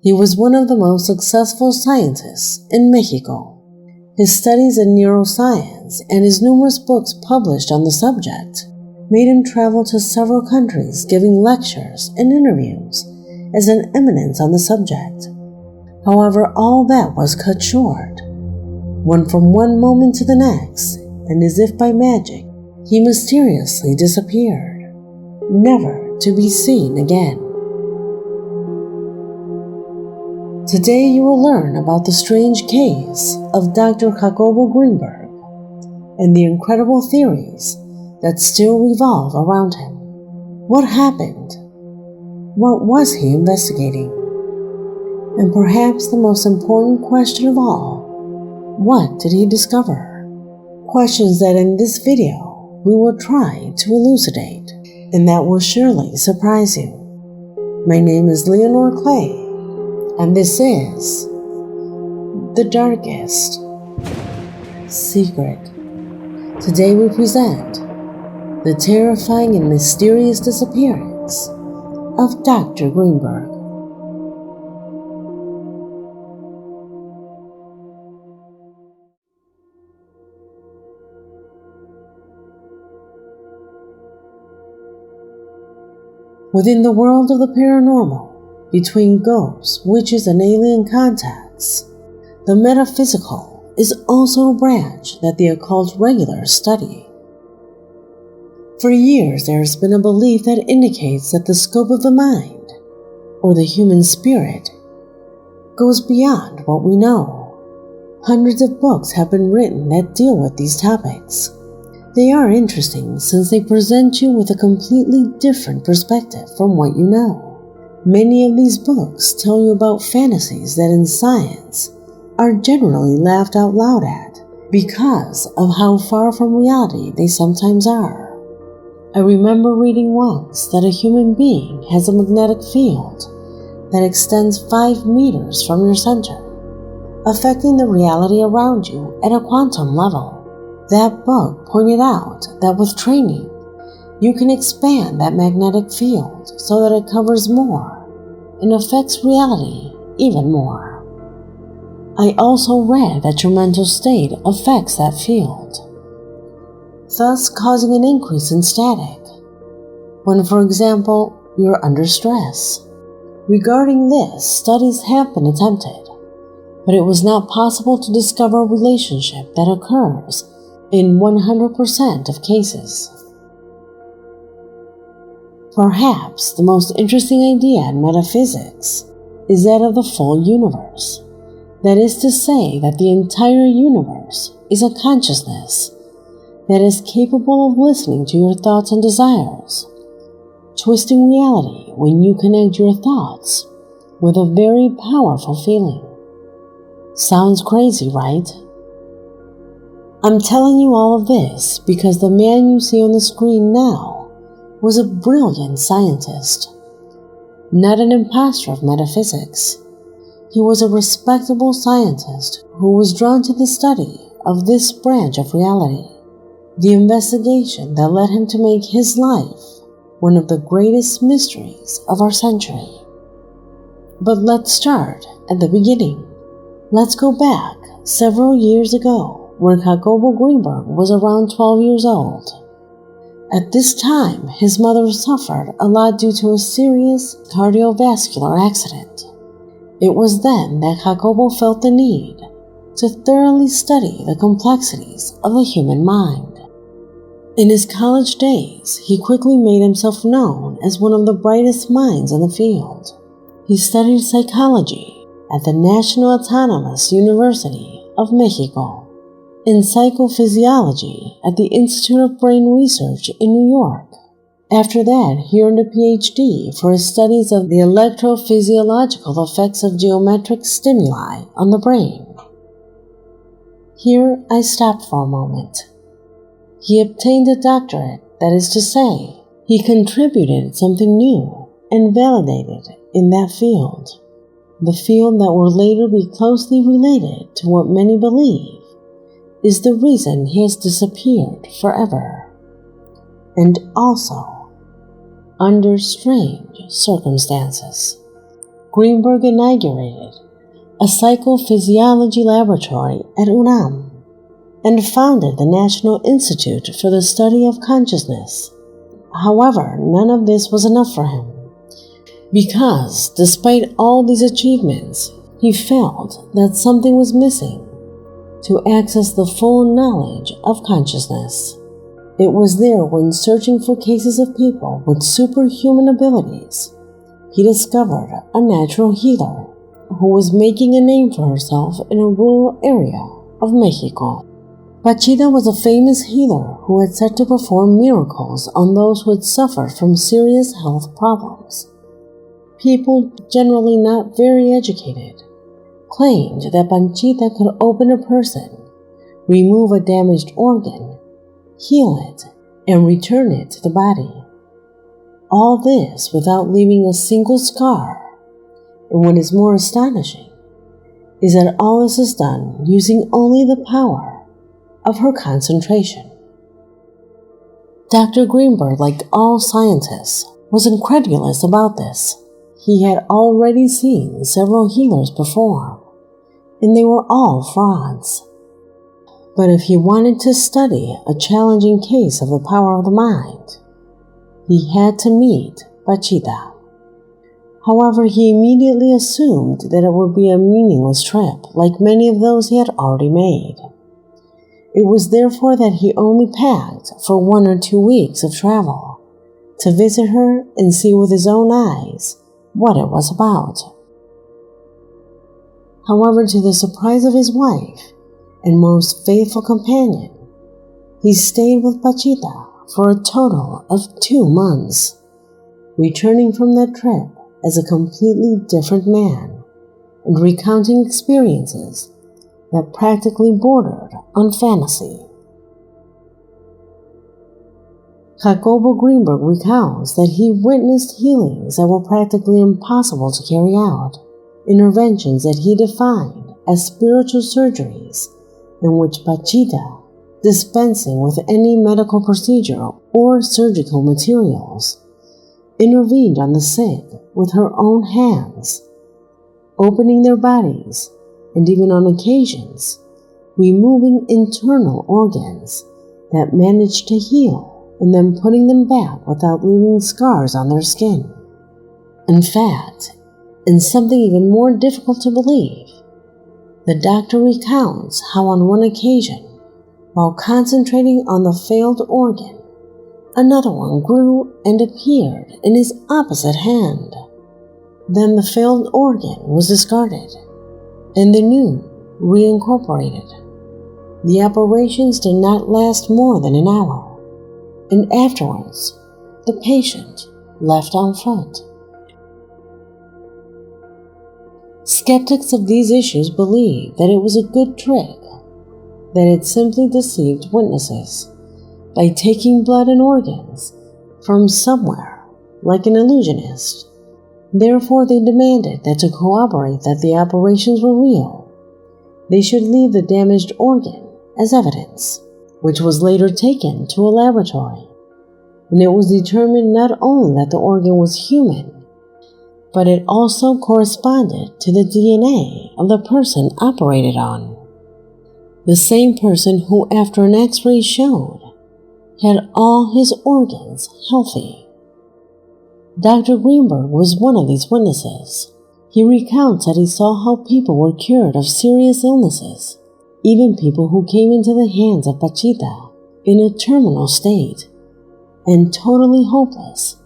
He was one of the most successful scientists in Mexico. His studies in neuroscience and his numerous books published on the subject made him travel to several countries giving lectures and interviews as an eminence on the subject. However, all that was cut short when from one moment to the next, and as if by magic, he mysteriously disappeared, never to be seen again. Today you will learn about the strange case of Dr. Jacobo Greenberg and the incredible theories that still revolve around him. What happened? What was he investigating? And perhaps the most important question of all, what did he discover? Questions that in this video we will try to elucidate, and that will surely surprise you. My name is Leonore Clay, and this is The Darkest Secret. Today we present the terrifying and mysterious disappearance of Dr. Greenberg. Within the world of the paranormal, between ghosts, witches, and alien contacts, the metaphysical is also a branch that the occult regulars study. For years, there has been a belief that indicates that the scope of the mind, or the human spirit, goes beyond what we know. Hundreds of books have been written that deal with these topics. They are interesting since they present you with a completely different perspective from what you know. Many of these books tell you about fantasies that in science are generally laughed out loud at because of how far from reality they sometimes are. I remember reading once that a human being has a magnetic field that extends 5 meters from your center, affecting the reality around you at a quantum level. That book pointed out that with training, you can expand that magnetic field so that it covers more and affects reality even more. I also read that your mental state affects that field, thus causing an increase in static when, for example, you're under stress. Regarding this, studies have been attempted, but it was not possible to discover a relationship that occurs in 100% of cases. Perhaps the most interesting idea in metaphysics is that of the full universe. That is to say that the entire universe is a consciousness that is capable of listening to your thoughts and desires, twisting reality when you connect your thoughts with a very powerful feeling. Sounds crazy, right? I'm telling you all of this because the man you see on the screen now was a brilliant scientist, not an imposter of metaphysics. He was a respectable scientist who was drawn to the study of this branch of reality, the investigation that led him to make his life one of the greatest mysteries of our century. But let's start at the beginning. Let's go back several years ago, where Jacobo Greenberg was around 12 years old. At this time, his mother suffered a lot due to a serious cardiovascular accident. It was then that Jacobo felt the need to thoroughly study the complexities of the human mind. In his college days, he quickly made himself known as one of the brightest minds in the field. He studied psychology at the National Autonomous University of Mexico, in psychophysiology at the Institute of Brain Research in New York. After that, he earned a Ph.D. for his studies of the electrophysiological effects of geometric stimuli on the brain. Here I stopped for a moment. He obtained a doctorate, that is to say, he contributed something new and validated in that field, the field that will later be closely related to what many believe is the reason he has disappeared forever, and also under strange circumstances. Greenberg inaugurated a psychophysiology laboratory at UNAM and founded the National Institute for the Study of Consciousness. However, none of this was enough for him, because despite all these achievements, he felt that something was missing to access the full knowledge of consciousness. It was there when searching for cases of people with superhuman abilities. He discovered a natural healer who was making a name for herself in a rural area of Mexico. Pachita was a famous healer who had set to perform miracles on those who had suffered from serious health problems. People, generally not very educated, claimed that Pachita could open a person, remove a damaged organ, heal it, and return it to the body. All this without leaving a single scar. And what is more astonishing is that all this is done using only the power of her concentration. Dr. Greenberg, like all scientists, was incredulous about this. He had already seen several healers perform, and they were all frauds. But if he wanted to study a challenging case of the power of the mind, he had to meet Pachita. However, he immediately assumed that it would be a meaningless trip, like many of those he had already made. It was therefore that he only packed for 1 or 2 weeks of travel, to visit her and see with his own eyes what it was about. However, to the surprise of his wife and most faithful companion, he stayed with Pachita for a total of 2 months, returning from that trip as a completely different man and recounting experiences that practically bordered on fantasy. Jacobo Greenberg recounts that he witnessed healings that were practically impossible to carry out, interventions that he defined as spiritual surgeries in which Pachita, dispensing with any medical procedure or surgical materials, intervened on the sick with her own hands, opening their bodies and even on occasions removing internal organs that managed to heal and then putting them back without leaving scars on their skin. In fact, and something even more difficult to believe, the doctor recounts how on one occasion, while concentrating on the failed organ, another one grew and appeared in his opposite hand. Then the failed organ was discarded, and the new reincorporated. The operations did not last more than an hour, and afterwards, the patient left on foot. Skeptics of these issues believe that it was a good trick, that it simply deceived witnesses by taking blood and organs from somewhere, like an illusionist. Therefore, they demanded that to corroborate that the operations were real, they should leave the damaged organ as evidence, which was later taken to a laboratory, and it was determined not only that the organ was human, but it also corresponded to the DNA of the person operated on. The same person who, after an X-ray showed, had all his organs healthy. Dr. Greenberg was one of these witnesses. He recounts that he saw how people were cured of serious illnesses, even people who came into the hands of Pachita in a terminal state and totally hopeless,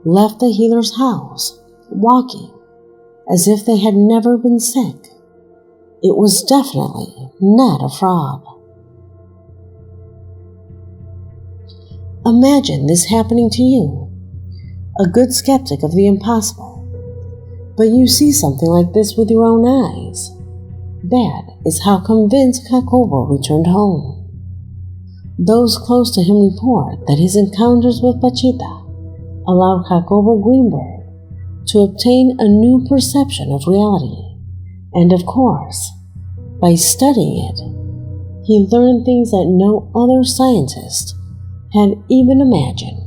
left the healer's house walking as if they had never been sick. It was definitely not a fraud. Imagine this happening to you, a good skeptic of the impossible, but you see something like this with your own eyes. That is how convinced Jacobo returned home. Those close to him report that his encounters with Pachita allowed Jacobo Greenberg to obtain a new perception of reality, and of course, by studying it, he learned things that no other scientist had even imagined.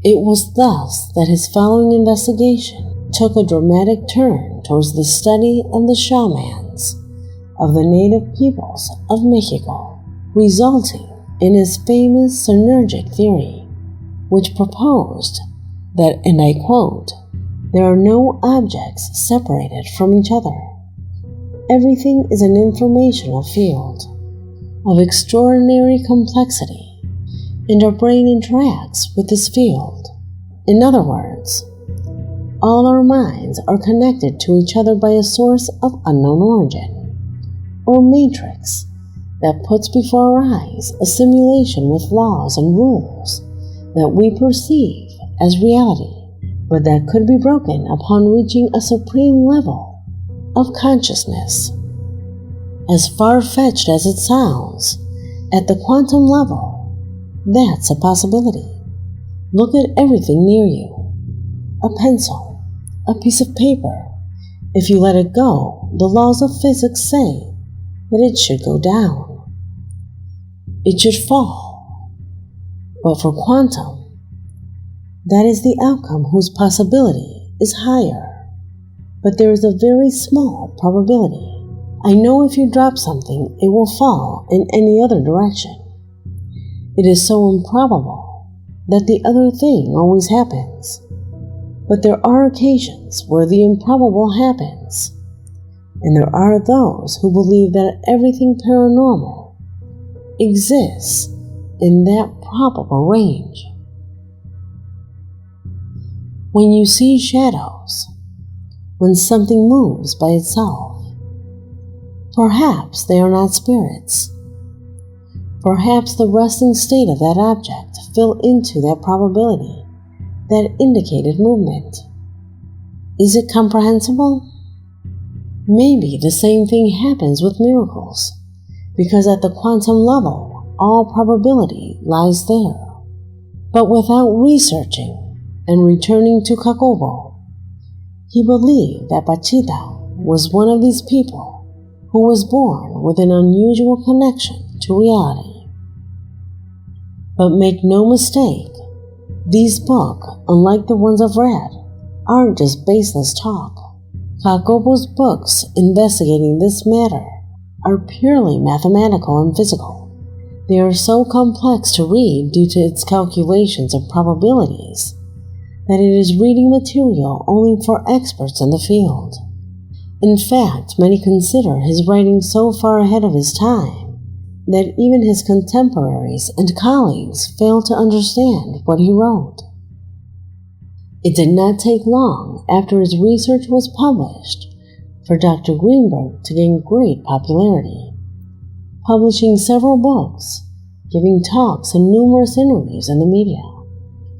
It was thus that his following investigation took a dramatic turn towards the study of the shamans of the native peoples of Mexico, resulting in his famous synergic theory, which proposed that, and I quote, "There are no objects separated from each other. Everything is an informational field of extraordinary complexity, and our brain interacts with this field. In other words, all our minds are connected to each other by a source of unknown origin, or matrix, that puts before our eyes a simulation with laws and rules that we perceive as reality, but that could be broken upon reaching a supreme level of consciousness. As far-fetched as it sounds, at the quantum level, that's a possibility. Look at everything near you. A pencil, a piece of paper. If you let it go, the laws of physics say that it should go down. It should fall. But for quantum, that is the outcome whose possibility is higher. But there is a very small probability. I know if you drop something, it will fall in any other direction. It is so improbable that the other thing always happens. But there are occasions where the improbable happens, and there are those who believe that everything paranormal exists in that probable range. When you see shadows, when something moves by itself, perhaps they are not spirits. Perhaps the resting state of that object fell into that probability that indicated movement. Is it comprehensible? Maybe the same thing happens with miracles, because at the quantum level, all probability lies there. But without researching and returning to Jacobo, he believed that Pachita was one of these people who was born with an unusual connection to reality. But make no mistake, these books, unlike the ones I've read, aren't just baseless talk. Jacobo's books investigating this matter are purely mathematical and physical. They are so complex to read due to its calculations of probabilities that it is reading material only for experts in the field. In fact, many consider his writing so far ahead of his time that even his contemporaries and colleagues fail to understand what he wrote. It did not take long after his research was published for Dr. Greenberg to gain great popularity, publishing several books, giving talks and numerous interviews in the media.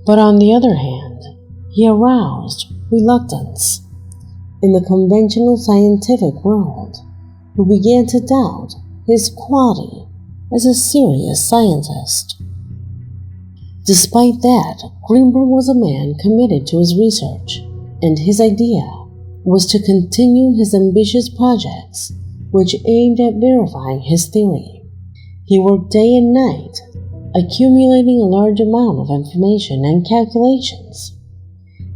But on the other hand, he aroused reluctance in the conventional scientific world, who began to doubt his quality as a serious scientist. Despite that, Greenberg was a man committed to his research, and his idea was to continue his ambitious projects, which aimed at verifying his theory. He worked day and night, accumulating a large amount of information and calculations,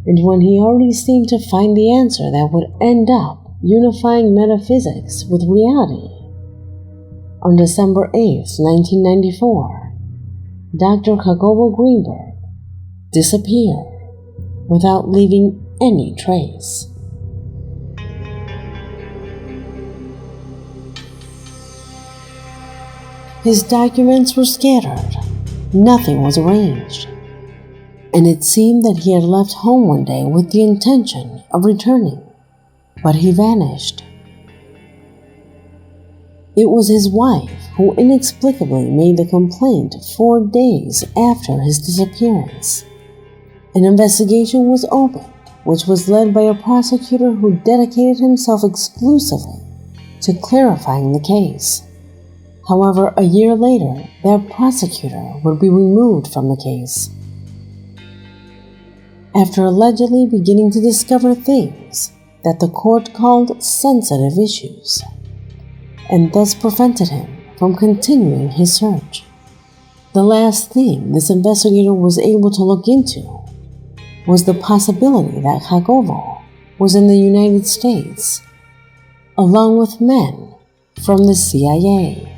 and when he already seemed to find the answer that would end up unifying metaphysics with reality, on December 8, 1994, Dr. Jacobo Greenberg disappeared without leaving any trace. His documents were scattered, nothing was arranged, and it seemed that he had left home one day with the intention of returning, but he vanished. It was his wife who inexplicably made the complaint 4 days after his disappearance. An investigation was opened, which was led by a prosecutor who dedicated himself exclusively to clarifying the case. However, a year later, that prosecutor would be removed from the case, after allegedly beginning to discover things that the court called sensitive issues, and thus prevented him from continuing his search. The last thing this investigator was able to look into was the possibility that Jacobo was in the United States, along with men from the CIA.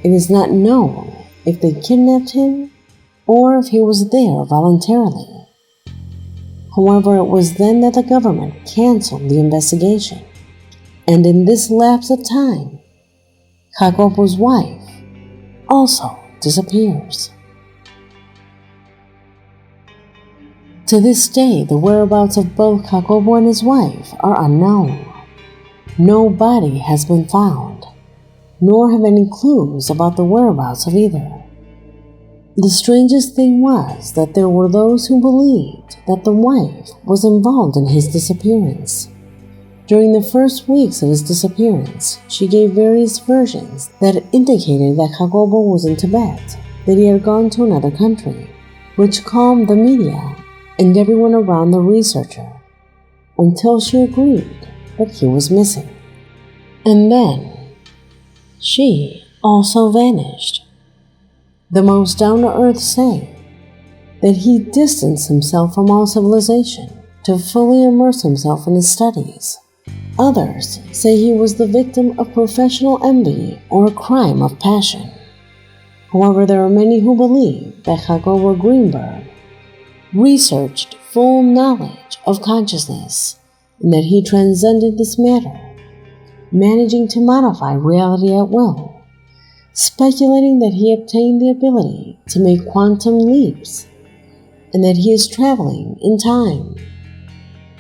It is not known if they kidnapped him or if he was there voluntarily. However, it was then that the government canceled the investigation, and in this lapse of time, Jacobo's wife also disappears. To this day, the whereabouts of both Jacobo and his wife are unknown. No body has been found, nor have any clues about the whereabouts of either. The strangest thing was that there were those who believed that the wife was involved in his disappearance. During the first weeks of his disappearance, she gave various versions that indicated that Jacobo was in Tibet, that he had gone to another country, which calmed the media and everyone around the researcher, until she agreed that he was missing. And then, she also vanished. The most down-to-earth say that he distanced himself from all civilization to fully immerse himself in his studies. Others say he was the victim of professional envy or a crime of passion. However, there are many who believe that Jacobo Greenberg researched full knowledge of consciousness and that he transcended this matter, managing to modify reality at will, speculating that he obtained the ability to make quantum leaps and that he is traveling in time.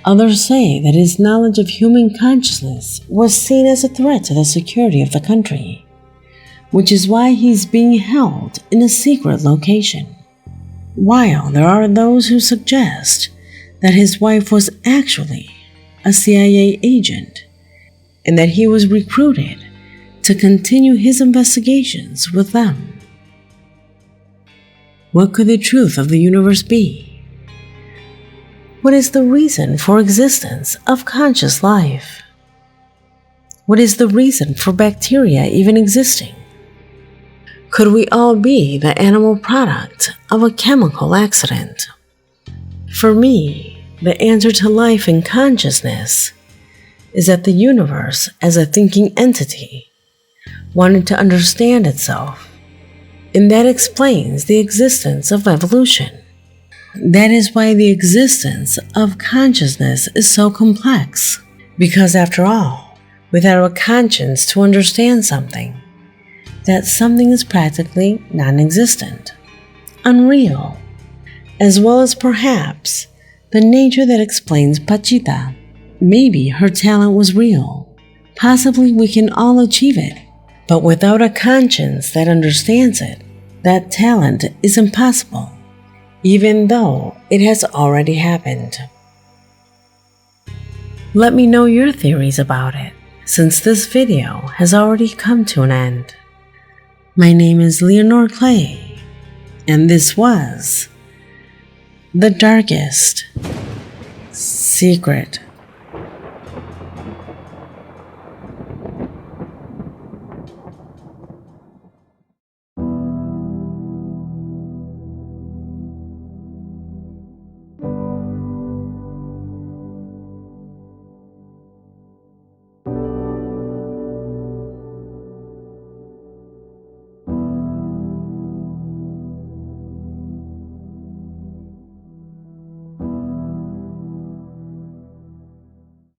Others say that his knowledge of human consciousness was seen as a threat to the security of the country, which is why he's being held in a secret location. While there are those who suggest that his wife was actually a CIA agent and that he was recruited to continue his investigations with them. What could the truth of the universe be? What is the reason for existence of conscious life? What is the reason for bacteria even existing? Could we all be the animal product of a chemical accident? For me, the answer to life and consciousness is that the universe, as a thinking entity, wanted to understand itself, and that explains the existence of evolution. That is why the existence of consciousness is so complex, because after all, without a conscience to understand something, that something is practically non-existent, unreal, as well as perhaps the nature that explains Pachita. Maybe her talent was real. Possibly we can all achieve it, but without a conscience that understands it, that talent is impossible, even though it has already happened. Let me know your theories about it, since this video has already come to an end. My name is Leonore Clay, and this was The Darkest Secret.